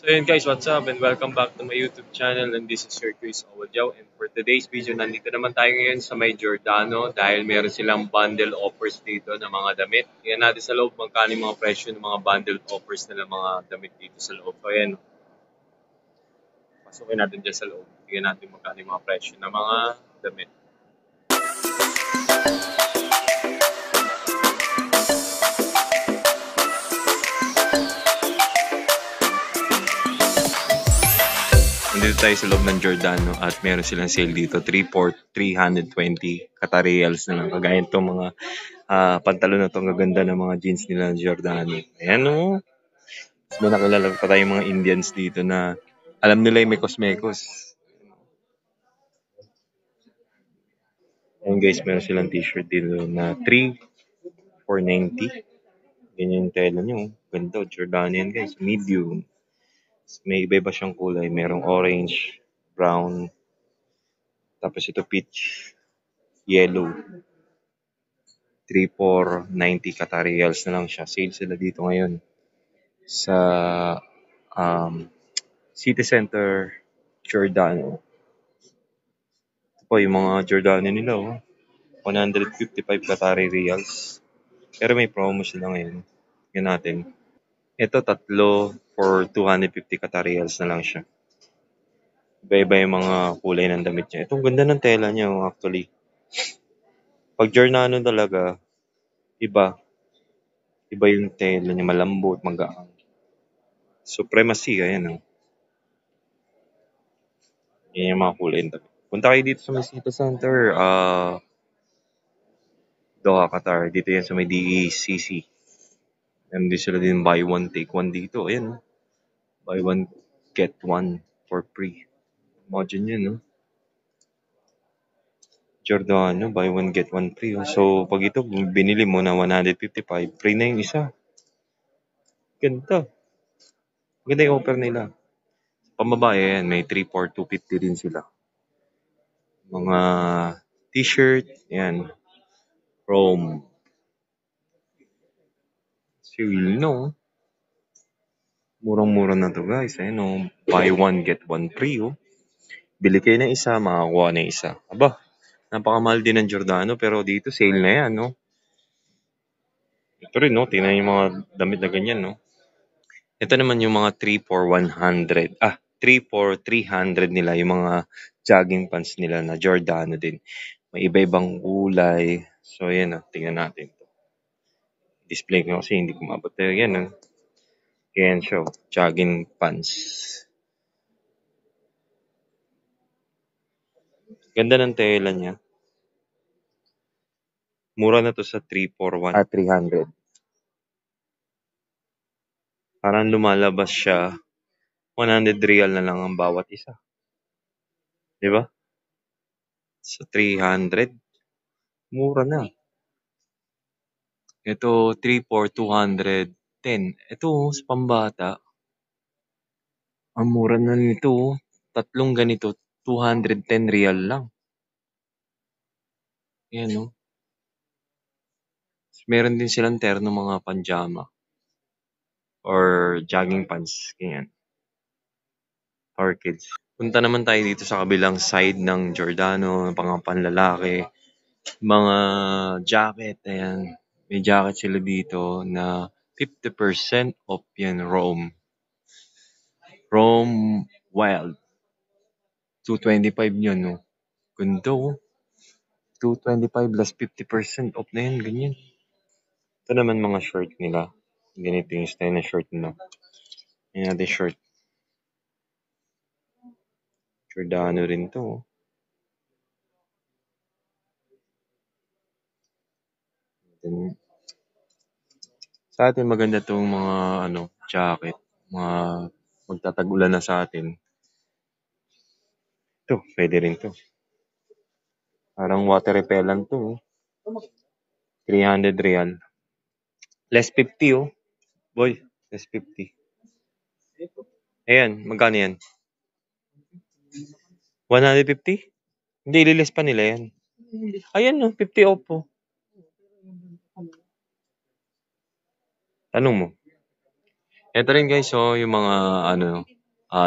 So yun guys, what's up and welcome back to my YouTube channel, and this is your Chris Owodyaw, and for today's video nandito naman tayo ngayon sa may Giordano dahil meron silang bundle offers dito ng mga damit. Tingnan natin sa loob magkano yung mga presyo ng mga bundle offers nila mga damit dito sa loob. So ayan, pasukin natin dyan sa loob. Tingnan natin magkano yung mga presyo ng mga damit. Nandito tayo sa loob ng Giordano at meron silang sale dito. 3 for 320 Qatari na lang. Kagaya itong mga pantalon na itong gaganda ng mga jeans nila ng Giordano. Ayan o. May nakilala pa tayong mga Indians dito na alam nila yung mekos-mekos. Ayan guys, meron silang t-shirt dito na 3 for 90. Ganyan yung tela nyo. Ganda. Giordano yan guys. Medium. May iba-iba siyang kulay. Merong orange, brown, tapos ito peach, yellow. 3 for 90 Qatari na lang siya. Sale sila dito ngayon sa um, City Center Giordano. Ito po yung mga Giordano nila. 155 Qatari Riyals. Pero may promo sila ngayon. Yan natin. Ito tatlo for 250 Qatari na lang siya. Iba-iba yung mga kulay ng damit niya. Itong ganda ng tela niya actually. Pag Giordano talaga, iba. Iba yung tela niya, malambot, magaan. Supremacy, ayan. Yan yung mga kulay ng damit. Punta kayo dito sa may City Center, Doha, Qatar. Dito yan sa may DECC. And di sila din buy one, take one dito. Ayan, oh. Buy one, get one for free. Imagine yun, no? Giordano, buy one, get one free. Oh. So, pag ito, binili mo na 155, free na yung isa. Ganda. Ganda yung offer nila. Pambabae, yan, may 3 for 250 din sila. Mga t-shirt, yan. From Cyril, no? Murang-mura na to guys. Ayan, oh. Buy one, get one free, oh. Bili kayo ng isa, makakuha na isa. Aba, napakamahal din ng Giordano, pero dito sale na yan, no? Ito rin, no? Tingnan yung mga damit na ganyan, no? Ito naman yung mga 3 for 100. 3 for 300 nila, yung mga jogging pants nila na Giordano din. May iba-ibang kulay. So, ayan, no? Tingnan natin. Display ko kasi hindi ko mabot. Pero yan, no? Yan siya, jogging pants. Ganda ng tela niya. Mura na to sa 341 at 300. Parang lumalabas siya 100 real na lang ang bawat isa. 'Di ba? Sa 300, mura na. Ito 3 for 210. Ito sa pambata. Ang mura na nito. Tatlong ganito 210 real lang. Ayan, no? Meron din silang terno mga panjama or jogging pants, ganyan. For kids. Punta naman tayo dito sa kabilang side ng Giordano, mga panlalaki, mga jacket, ayan. May jacket sila dito na 50% off yan, Rome. Rome Wild. 225 yun, no? Ganda, oh. 225 plus 50% off na yan, ganyan. Ito naman mga short nila. Ganito yung style na short nila. Yan natin short. Giordano rin to, oh. Then, sa atin maganda tong mga jacket, mga magtatagulan na sa atin. Ito, pwede rin to. Parang water repellent to, oh. 300 real. Less 50, oh. Boy, less 50. Ayan, magkano yan? 150? Hindi, ililis pa nila yan. Ayan, no, 50 off po. Tanong mo. Ito rin guys, so yung mga ano,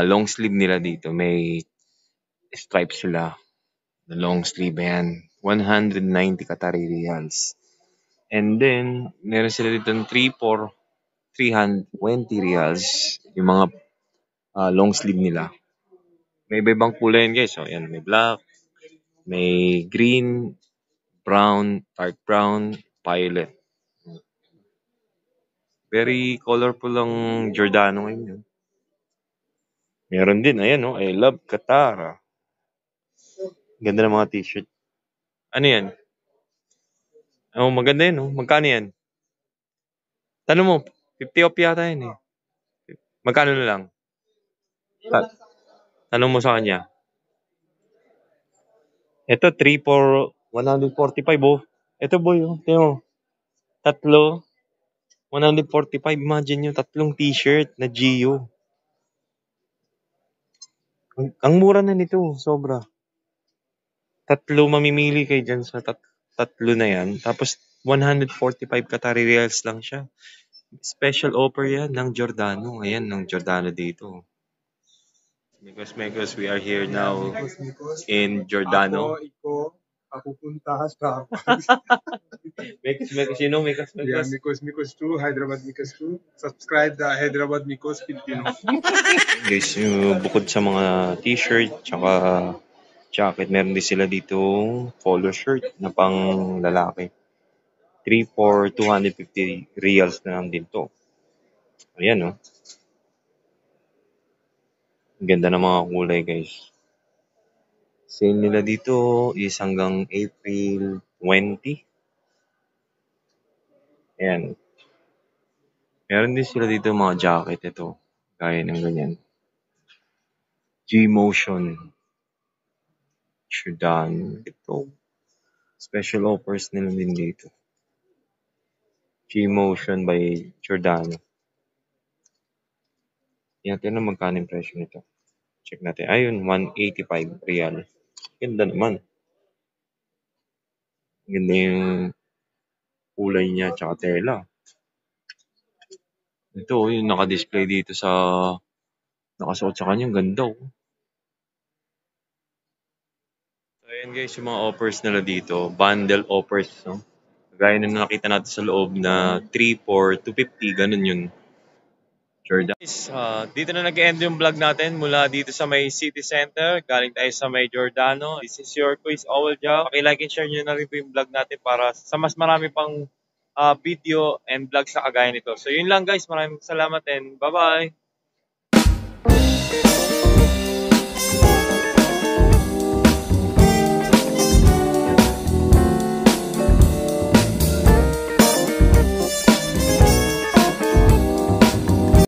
long sleeve nila dito. May stripes sila. The long sleeve, ayan. 190 Qatari riyals. And then, meron sila dito ng 320 riyals. Yung mga long sleeve nila. May iba-ibang kulay yan guys. So, ayan, may black, may green, brown, dark brown, violet. Very colorful ang Giordano ngayon. Yun. Meron din, ayan, no? I love Qatar. Ganda ng mga t-shirt. Ano yan? Oh, maganda yan, no? Magkano yan? Tanong mo, 50 off yata yan eh. Magkano na lang? Tanong mo sa kanya. Ito, 3 for 145, oh. Ito, boy, oh. Tingnan mo. Tatlo, 145. Imagine yung tatlong t-shirt na Gio. Ang mura na nito, sobra. Tatlo mamimili kayo dyan sa tatlo na yan. Tapos, 145 Qatari Riyals lang siya. Special offer yan ng Giordano. Ayan, ng Giordano dito. Mekos, we are here now in Giordano. Ako punta sa Mekos, you know Mekos? Yeah, Mikos 2, Hyderabad Mikos 2. Subscribe the Hyderabad Mikos Filipino. Guys, bukod sa mga t-shirt, tsaka jacket, meron din sila dito polo shirt na pang lalaki. 3 for 250 reals na lang din to. Ayan, no? Ang ganda ng mga kulay, guys. Sale nila dito is hanggang April 20. Ayan. Meron din sila dito mga jacket ito. Gaya ng ganyan. G-Motion. Giordano. Ito. Special offers nila din dito. G-Motion by Giordano. Yan, natin na magkano yung presyo nito. Check natin. Ayun, 185 real. Ganda naman. Ganda yung kulay niya tsaka tela. Ito, yung naka-display dito sa nakasuot sa kanya. Ganda, oh. So, ayan guys, yung mga offers nila dito. Bundle offers, no? Gaya na nakita natin sa loob na 3 for 250. Ganun yun. Jordan. Guys, dito na nag-end yung vlog natin mula dito sa may city center. Galing tayo sa may Giordano. This is your quiz Owel Job. Paki-like and share nyo na rin po yung vlog natin para sa mas marami pang video and vlogs na kagaya nito. So yun lang guys. Maraming salamat and bye-bye!